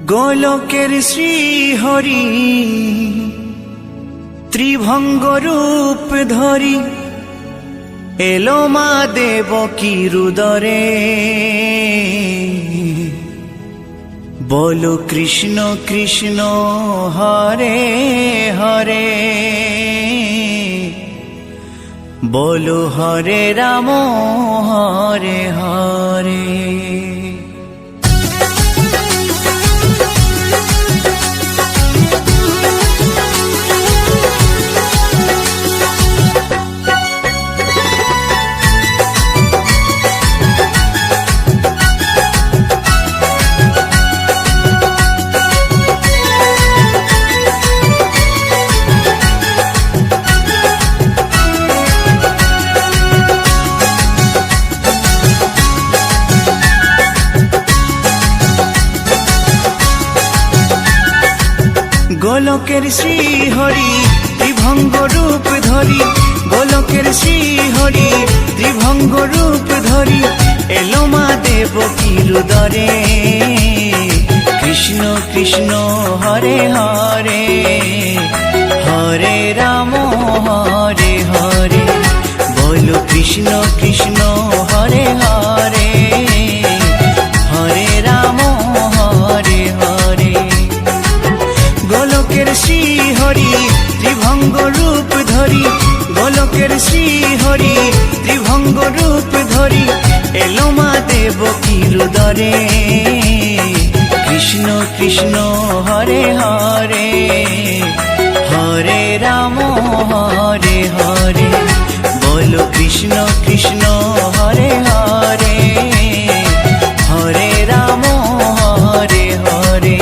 গোলকের শ্রীহরি ত্রিভঙ্গ রূপ ধরি এলো মা দেবকী রুদরে। বলো কৃষ্ণ কৃষ্ণ হরে হরে, বলো হরে রাম হরে হরে। গোলকের শ্রীহরি ত্রিভঙ্গ রূপ ধরি, গোলকের শ্রীহরি ত্রিভঙ্গ রূপ ধরি এলো মা দেবকী রুদরে। কৃষ্ণ কৃষ্ণ হরে হরে, হরে রাম হরে হরে। বলো কৃষ্ণ কৃষ্ণ হরে হরে, হরে রাম হরে হরে। গোলকের শ্রীহরি ত্রিভঙ্গ রূপ ধরি, গোলকের শ্রীহরি ত্রিভঙ্গ রূপ ধরি এলো মা দেবকী রুদরে। কৃষ্ণ কৃষ্ণ হরে হরে, হরে রাম হরে হরে। বলো কৃষ্ণ কৃষ্ণ হরে হরে, হরে রাম হরে হরে।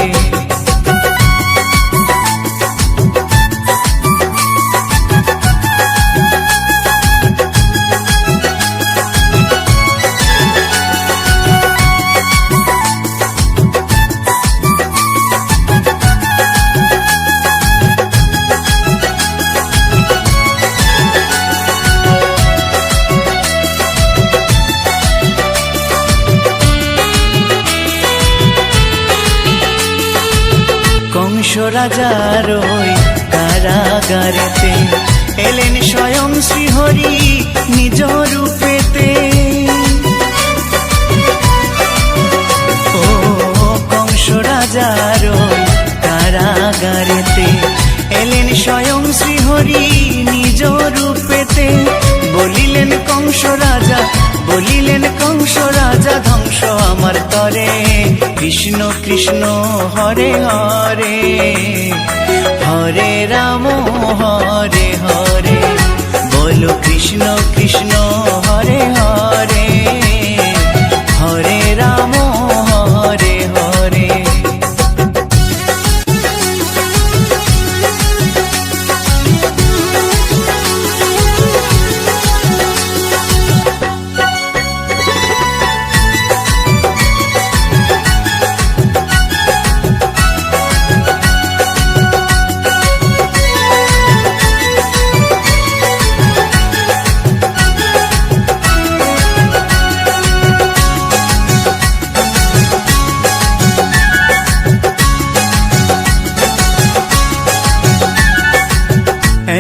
কংস রাজার ওই কারাগারেতে এলেন স্বয়ং শ্রীহরি নিজ রূপেতে। ও কংস রাজার ওই কারাগারেতে এলেন স্বয়ং শ্রীহরি নিজ রূপেতে। বলিলেন কংস রাজা, বলিলেন কংস রাজা ধ্বংস আমার তরে। কৃষ্ণ কৃষ্ণ হরে হরে, হরে রাম হরে হরে। বলো কৃষ্ণ কৃষ্ণ হরে হরে, হরে রাম হরে হরে।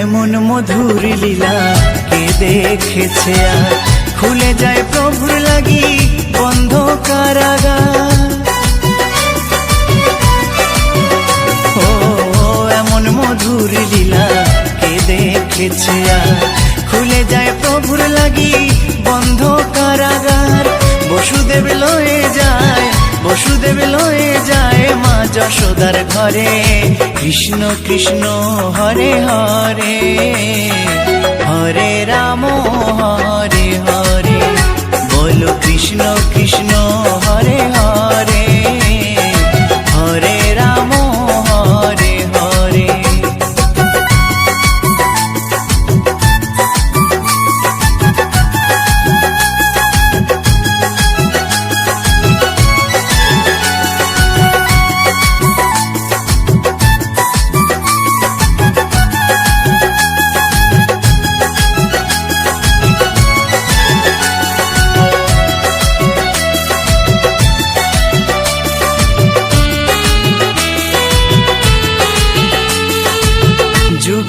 এমন মধুর লীলা কে দেখেছে আর, খুলে যায় প্রভুর লাগি বন্ধ কারাগার। ও এমন মধুর লীলা কে দেখেছে আর, খুলে যায় প্রভুর লাগি বন্ধ কারাগার। বসুদেব লয়ে যায়, বসুদেব লয়ে যায় মা যশোদার ঘরে। কৃষ্ণ কৃষ্ণ হরে হরে, হরে রাম হরে হরে। বলো কৃষ্ণ কৃষ্ণ হরে হরে, হরে রাম হরে হরে।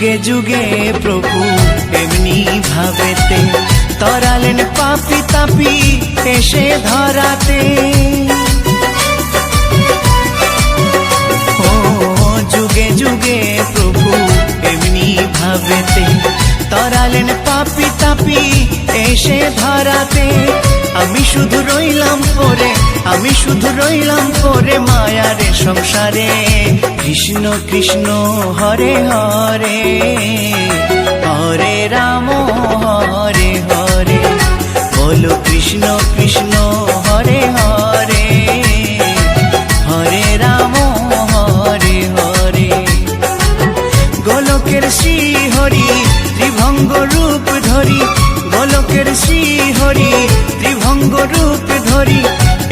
যুগে যুগে প্রভু এমনি ভাবেতে তরালেন পাপি তাপি এসে ধরাতে। ও যুগে যুগে প্রভু এমনি ভাবেতে তরালেন পাপি তাপি এসে ধরাতে। আমি শুধু রইলাম পরে, আমি শুধু রইলাম পরে মায়ারে সংসারে। কৃষ্ণ কৃষ্ণ হরে হরে, হরে রাম হরে হরে। বলো কৃষ্ণ কৃষ্ণ হরে হরে, হরে রাম হরে হরে। গোলকের শ্রী হরি ত্রিভঙ্গ রূপ ধরি, গোলকের শ্রী হরি ত্রিভঙ্গ রূপ ধরি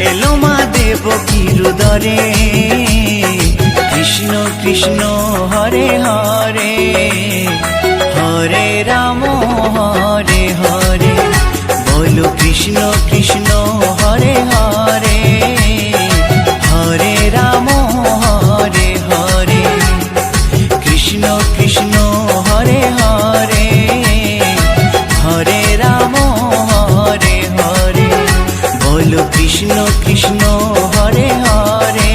এলো মা দেবকীর উদরে। কৃষ্ণ কৃষ্ণ হরে হরে, হরে রাম হরে হরে। বলো কৃষ্ণ কৃষ্ণ হরে হরে, হরে রাম হরে হরে। কৃষ্ণ কৃষ্ণ হরে হরে, হরে রাম হরে হরে। বলো কৃষ্ণ কৃষ্ণ হরে হরে,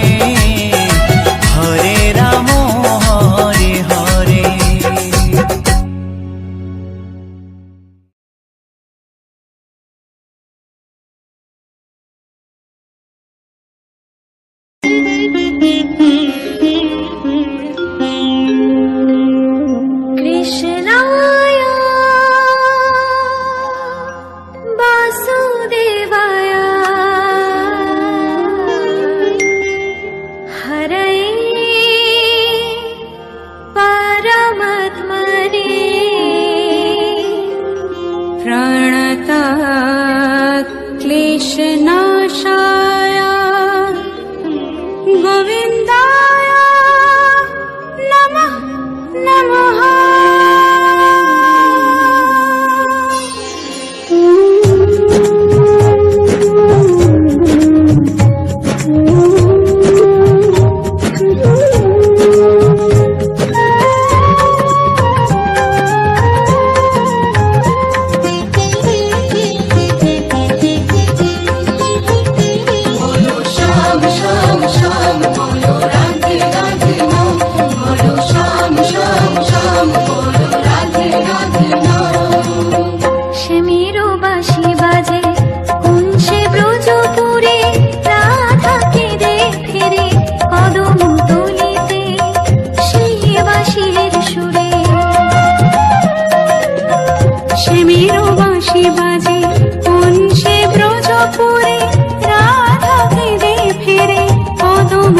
হরে রাম হরে হরে। কৃষ্ণায় বাসুদেবায় হরয়ে পরমাত্মনে প্রণতাৎ ক্লেশনাশায় গোবিন্দায় নমঃ নমঃ। বাজে কোন সে ব্রজপুরে রাধা কেঁদে ফেরে কদম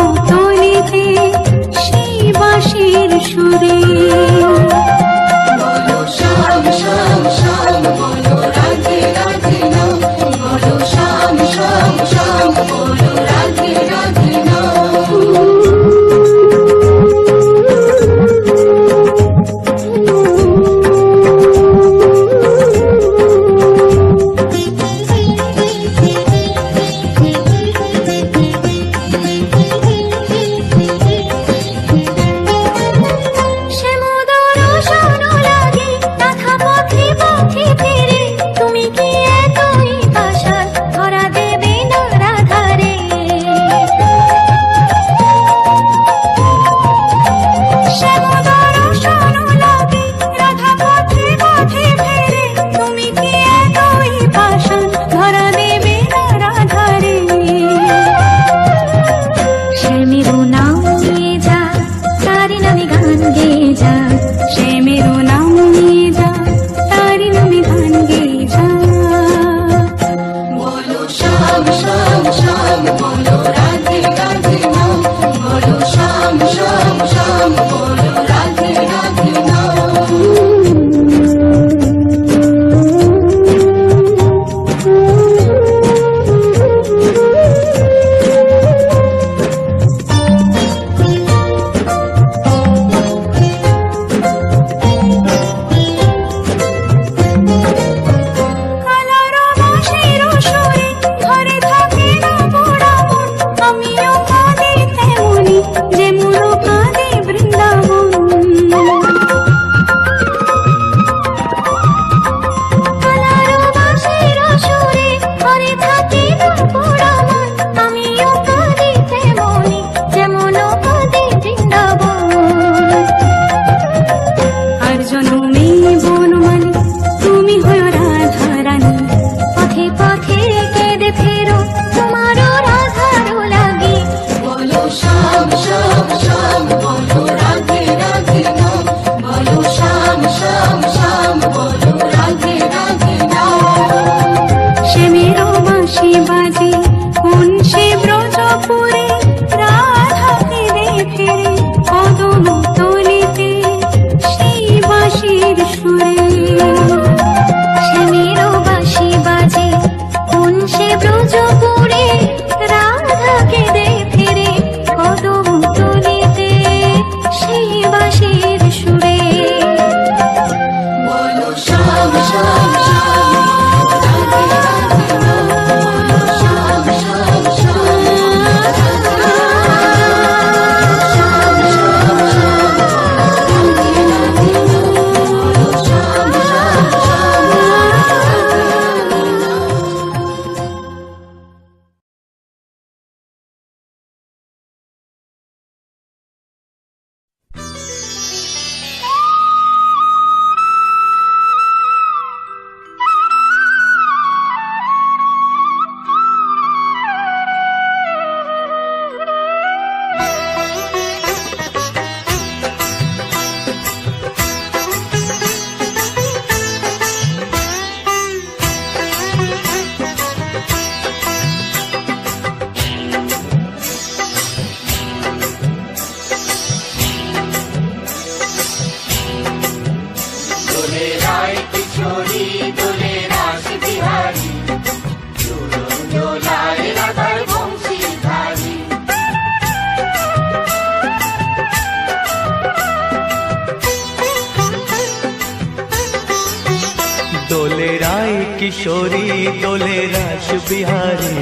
কিশোরী দোলে রাস বিহারী,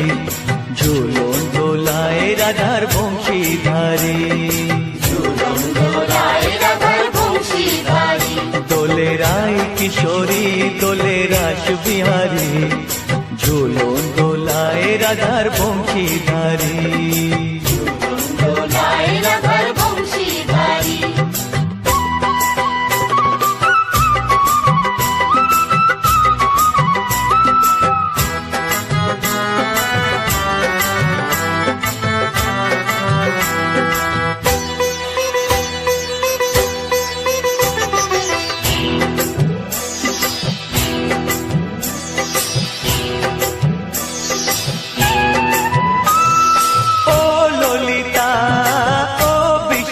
ঝুলন দোলায় রাধার বংশীধারী। দোলে রায় কিশোরী দোলে রাস বিহারী, ঝুলন দোলায় রাধার বংশীধারী।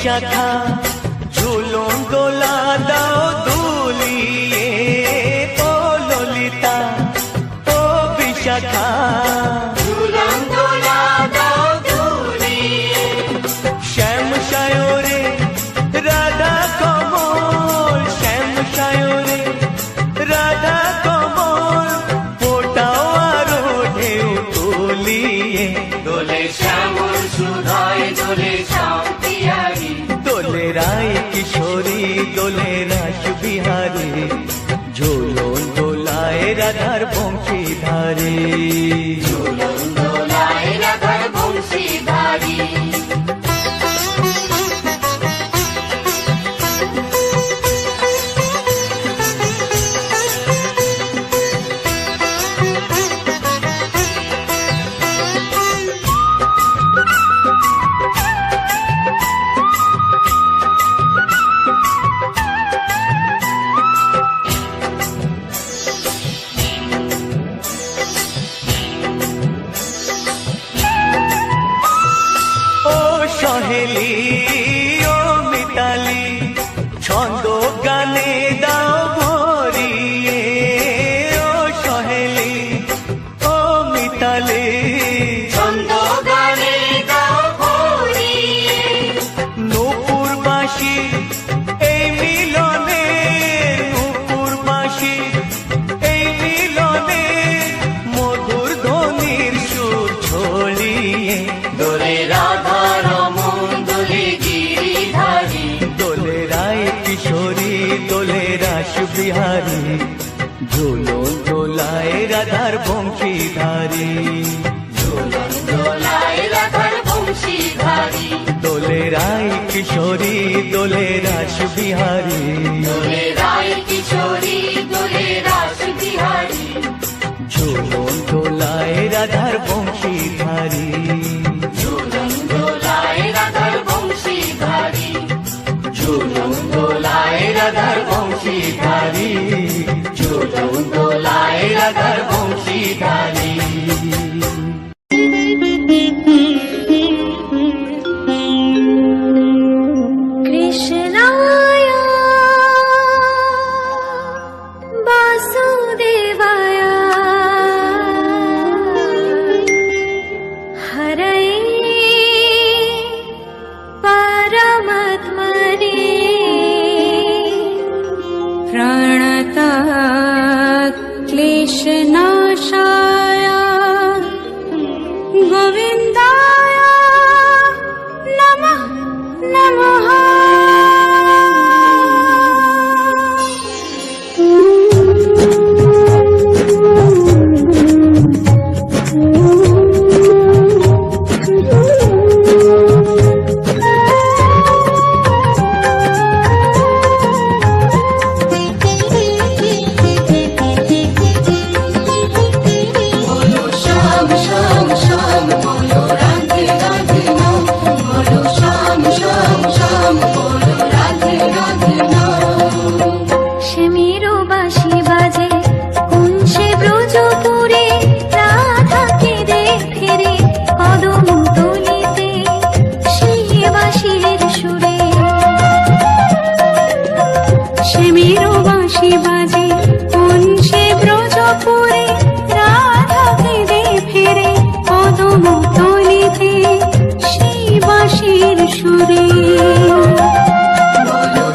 শাখা ঝুলন দোলা দাও দুলিয়ে, ও ললিতা ও বিশাখা ঝুলন দোলা দাও দুলিয়ে। শ্যাম সায়রে রাধা কমল, শ্যাম সায়রে রাধা কমল, ফোটাও আরো ঢেউ তুলিয়ে। দোলে শ্যামল সুধায় দোলে শান্তিয়ারি, দোলে রায় কিশোরী দোলে রাস বিহারী, ঝুলন দোলায় রাধার বংশীধারী। ঝুলন দোলায় রাধার বংশীধারী। সহেলি ও মিতালি ছন্দ গানে দাও ভরিয়ে, ও সহেলি ও মিতালি ছন্দ গানে দাও ভরিয়ে। নূপুর বাঁশি এই মিলনে, নূপুর বাঁশি এই মিলনে, মধুর ধ্বনির সুর ছড়িয়ে। দোলে রাধা কিশোরী দোলে রাস বিহারী, ঝুলন দোলায় রাধার বংশীধারী। ঝুলন দোলায় রাধার বংশীধারী। দোলে রায় কিশোরী দোলে রাস বিহারী, দোলে রায় কিশোরী দোলে রাস বিহারী, ঝুলন দোলায় রাধার বংশীধারী। ঝুলন দোলায় রাধার বংশীধারী, ঝুলন দোলায় রাধার বংশীধারী, ঝুলন দোলায় রাধার বংশীধারী। কৃষ্ণায় বাসুদেবায় হরয়ে পরমাত্মনে প্রাণতা ক্লেশনাশায় গোবিন্দায় নমঃ নমঃ।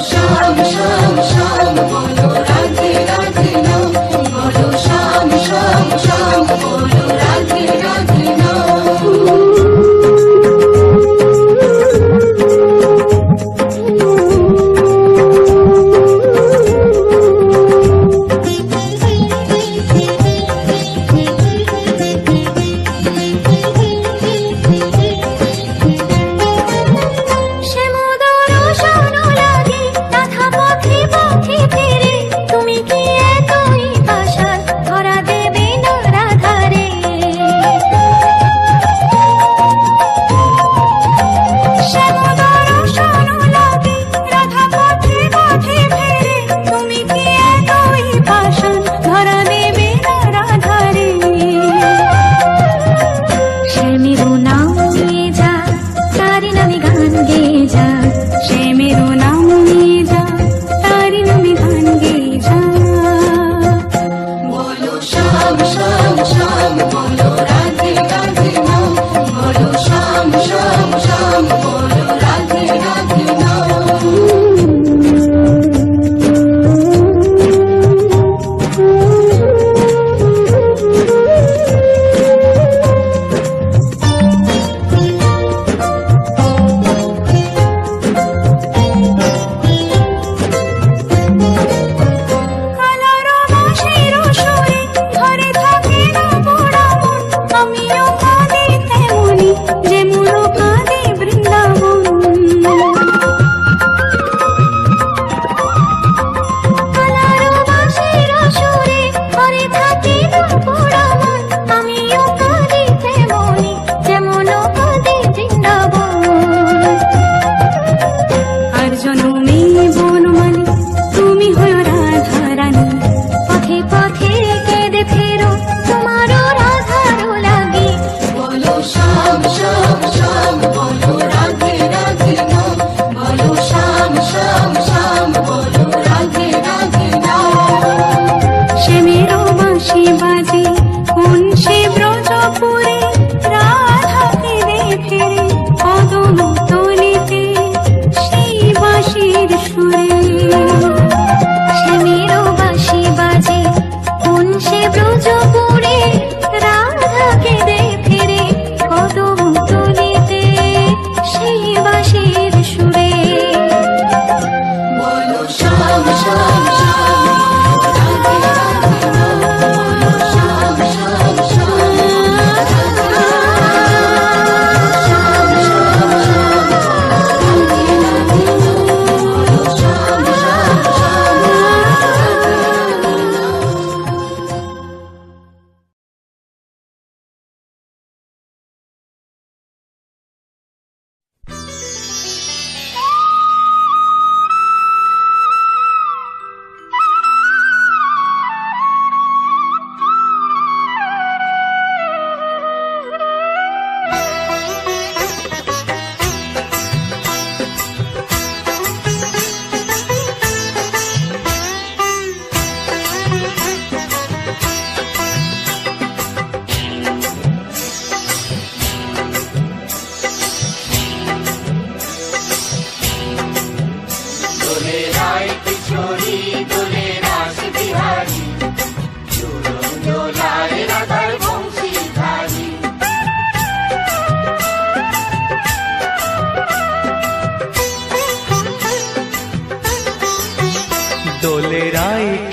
Sham, sham, sham, bolo radhe radhe nam, bolo sham, sham.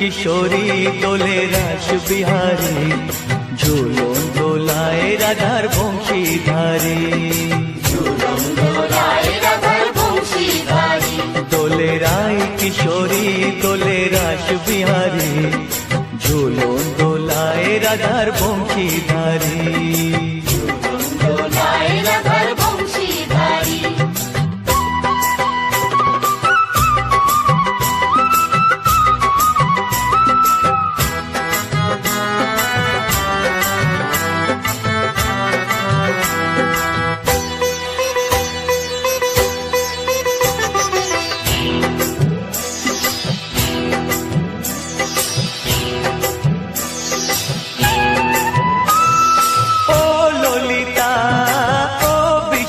কিশোরী দোলে রাস বিহারী, ঝুলন দোলায় রাধার বংশীধারী। দোলে রায় কিশোরী দোলে রাস বিহারী, ঝুলন দোলায় রাধার বংশীধারী।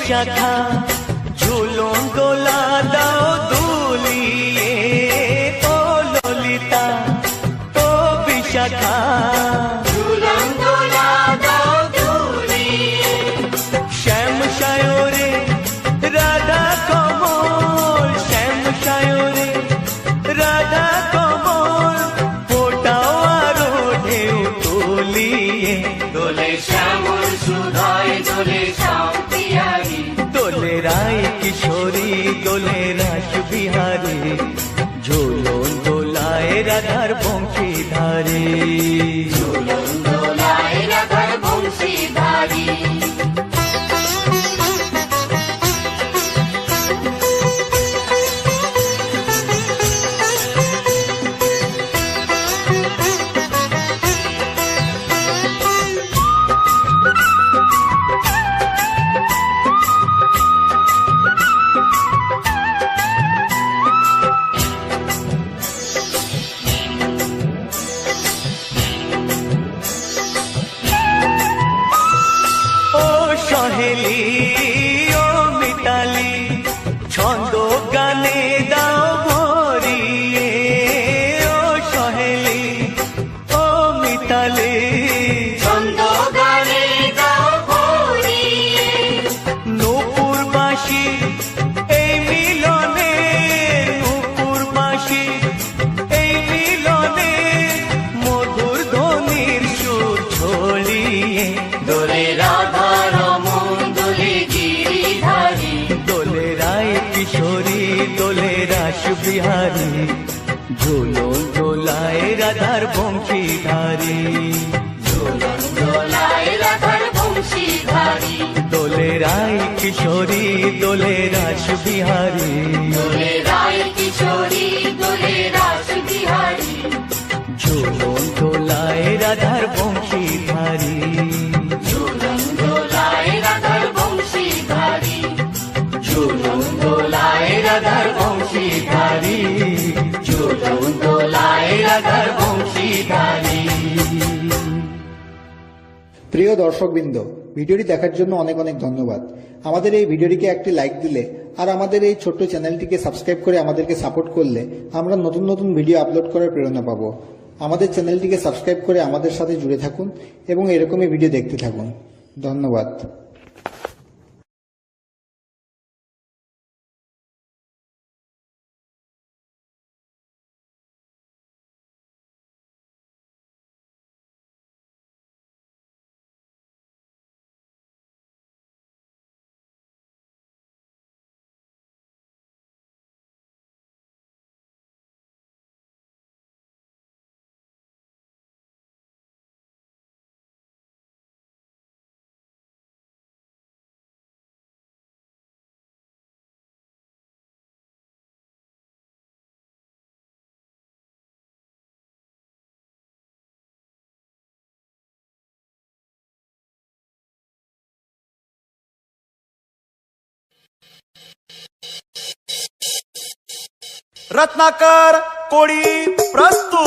শাখা ঝুলন দোলা দাও দুলিয়ে, ও ললিতা ও বিশাখা ঝুলন দোলা দাও দুলিয়ে। শ্যাম সায়রে রাধা কমল, শ্যাম সায়রে রাধা কমল, ফোটাও আরো ঢেউ তুলিয়ে। দোলে শ্যামল সুধায় দোলে শান্তিহারি, দোলে রায় কিশোরী দোলে রাস বিহারী, ঝুলন দোলায় রাধার বংশীধারী। ঝুলন দোলায় রাধার বংশীধারী। সহেলি ও মিতালি ছন্দ গানে দাও ভরিয়ে, ও সহেলি ও মিতালি ছন্দ গানে দাও ভরিয়ে। নূপুর বাঁশি এই মিলনে, নূপুর বাঁশি এই মিলনে, মধুর ধ্বনির সুর ছড়িয়ে। দোলে রাধা কিশোরী দোলে রাস বিহারী, ঝুলন দোলায় রাধার বংশীধারী। ঝুলন দোলায় রাধার বংশীধারী। দোলে রায় কিশোরী দোলে রাস বিহারী, দোলে রায় কিশোরী দোলে রাস বিহারী, ঝুলন দোলায় রাধার বংশীধারী। ঝুলন দোলায় রাধার বংশীধারী, ঝুলন দোলায় রাধার বংশীধারী, ঝুলন দোলায় রাধার বংশীধারী। প্রিয় দর্শকবৃন্দ, ভিডিওটি দেখার জন্য অনেক অনেক ধন্যবাদ। আমাদের এই ভিডিওটিকে একটি লাইক দিলে আর আমাদের এই ছোট্ট চ্যানেলটিকে সাবস্ক্রাইব করে আমাদেরকে সাপোর্ট করলে আমরা নতুন নতুন ভিডিও আপলোড করার প্রেরণা পাবো। আমাদের চ্যানেলটিকে সাবস্ক্রাইব করে আমাদের সাথে জুড়ে থাকুন এবং এরকমই ভিডিও দেখতে থাকুন। ধন্যবাদ। रत्नाकर कोळी प्रस्तुत।